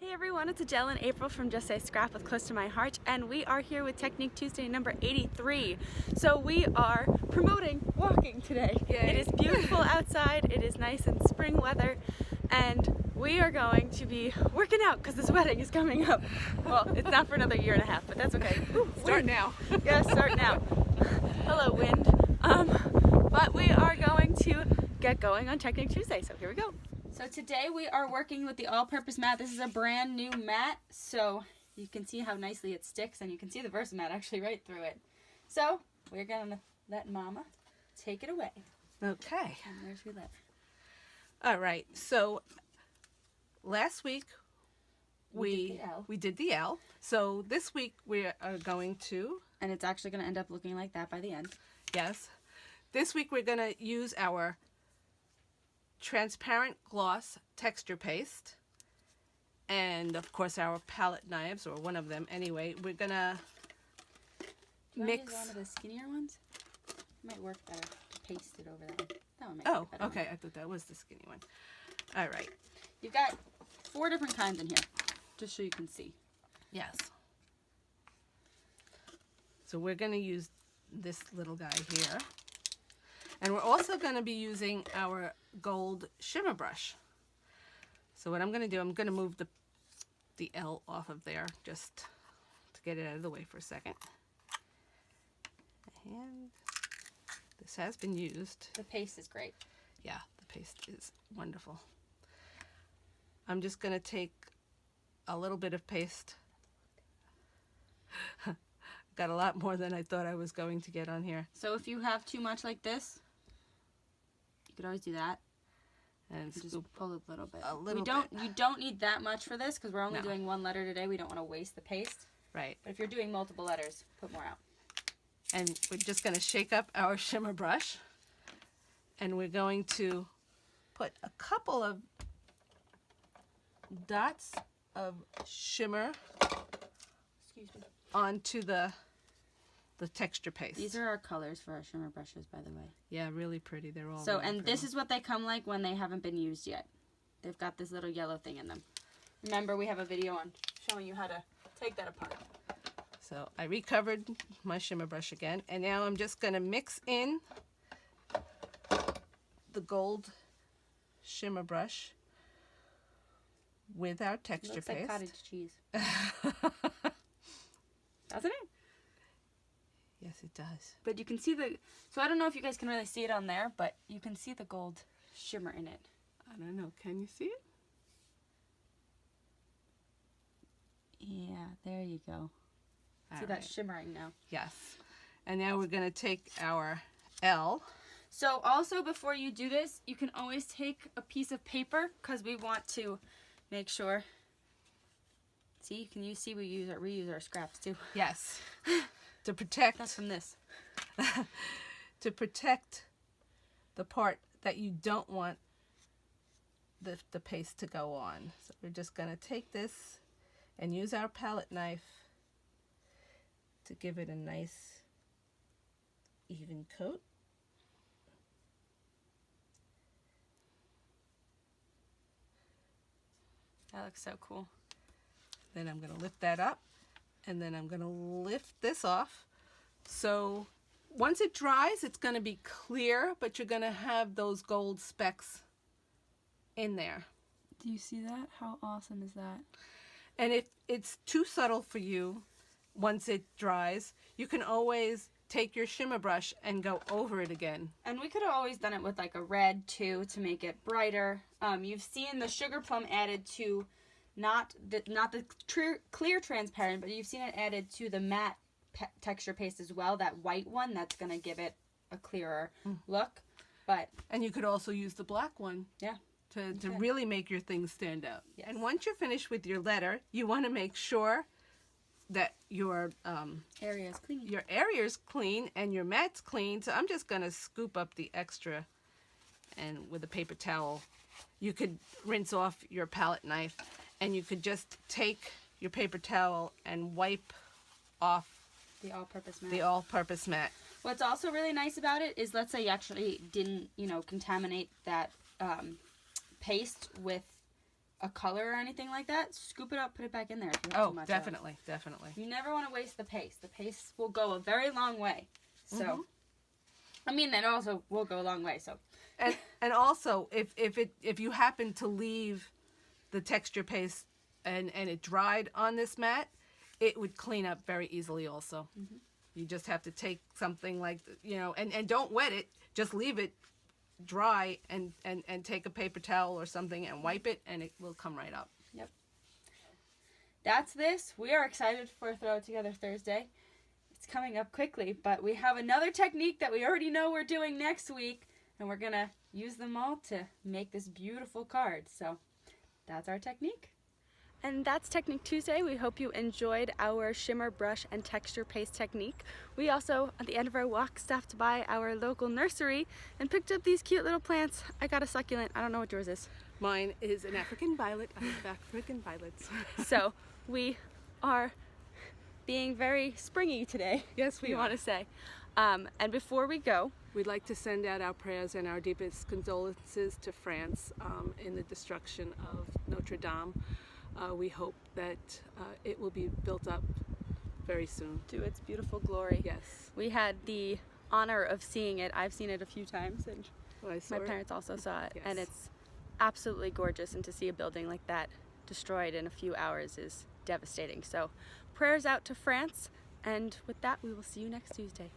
Hey everyone, it's Adele and April from Just Say Scrap with Close to My Heart, and we are here with Technique Tuesday number 83. So we are promoting walking today. Yay. It is beautiful outside, it is nice and spring weather, and we are going to be working out because this wedding is coming up. Well, it's not for another year and a half, but that's okay. Start now. Yeah, start now. Hello, wind. But we are going to get going on Technique Tuesday, so here we go. So today we are working with the all-purpose mat. This is a brand new mat, so you can see how nicely it sticks, and you can see the Versa mat actually right through it. So we're gonna let Mama take it away. Okay. And there's your letter. All right. So last week We did the L. So this week we are going to, and it's actually gonna end up looking like that by the end. yes. This week we're gonna use our transparent gloss texture paste, and of course our palette knives, or one of them anyway. We're gonna mix. One of the skinnier ones might work better to paste it over there. That one might Oh, work better. okay. I thought that was the skinny one. All right. You've got 4 different kinds in here, just so you can see. Yes. So we're gonna use this little guy here, and we're also gonna be using our gold shimmer brush. So what I'm going to do, I'm going to move the L off of there just to get it out of the way for a second. And this has been used. The paste is great. Yeah, the paste is wonderful. I'm just going to take a little bit of paste. Got a lot more than I thought I was going to get on here. So if you have too much like this, you could always do that. And Just scoop pull a little bit. a little You bit. don't need that much for this because we're only No. doing one letter today. We don't want to waste the paste. Right. But if you're doing multiple letters, put more out. And we're just going to shake up our shimmer brush, and we're going to put a couple of dots of shimmer Excuse me. onto the texture paste. These are our colors for our shimmer brushes, by the way. Yeah, really pretty. They're all So, really and pretty. this is what they come like when they haven't been used yet. They've got this little yellow thing in them. Remember, we have a video on showing you how to take that apart. So I recovered my shimmer brush again, and now I'm just going to mix in the gold shimmer brush with our texture Looks paste. like cottage cheese. Doesn't it? Yes, it does. But you can see so I don't know if you guys can really see it on there, but you can see the gold shimmer in it. I don't know. Can you see it? Yeah, there you go. See All that right. shimmering now. Yes. And now we're going to take our L. So also before you do this, you can always take a piece of paper because we want to make sure. See, we reuse our scraps too. Yes. To protect. That's from this. To protect the part that you don't want the paste to go on. So we're just going to take this and use our palette knife to give it a nice even coat. That looks so cool. Then I'm going to lift that up, and then I'm going to lift this off. So once it dries, it's going to be clear, but you're going to have those gold specks in there. Do you see that? How awesome is that? And if it's too subtle for you, once it dries, you can always take your shimmer brush and go over it again. And we could have always done it with like a red too to make it brighter. You've seen the sugar plum added to not the clear transparent, but you've seen it added to the matte texture paste as well. That white one that's gonna give it a clearer look. And you could also use the black one. Yeah. To really make your things stand out. Yes. And once you're finished with your letter, you want to make sure that your Area is clean. your area is clean and your mat's clean. So I'm just going to scoop up the extra, and with a paper towel, you could rinse off your palette knife, and you could just take your paper towel and wipe off The all-purpose mat. the all-purpose mat. What's also really nice about it is, let's say you actually didn't, contaminate that paste with a color or anything like that, scoop it up, put it back in there if you have too much definitely, of. definitely. You never want to waste the paste. The paste will go a very long way. So, I mean, that also will go a long way. So, and also if you happen to leave the texture paste and it dried on this mat, it would clean up very easily also. You just have to take something like, and don't wet it, just leave it dry and take a paper towel or something and wipe it, and it will come right up. Yep. That's this. We are excited for Throw It Together Thursday. It's coming up quickly, but we have another technique that we already know we're doing next week, and we're going to use them all to make this beautiful card. So that's our technique. And that's Technique Tuesday. We hope you enjoyed our shimmer brush and texture paste technique. We also, at the end of our walk, stopped by our local nursery and picked up these cute little plants. I got a succulent. I don't know what yours is. Mine is an African violet. I have African violets. So we are being very springy today. Yes, we want to say. And before we go, we'd like to send out our prayers and our deepest condolences to France in the destruction of Notre Dame. We hope that it will be built up very soon. To its beautiful glory. Yes. We had the honor of seeing it. I've seen it a few times, and my parents also saw it. Yes. And it's absolutely gorgeous, and to see a building like that destroyed in a few hours is devastating. So prayers out to France, and with that, we will see you next Tuesday.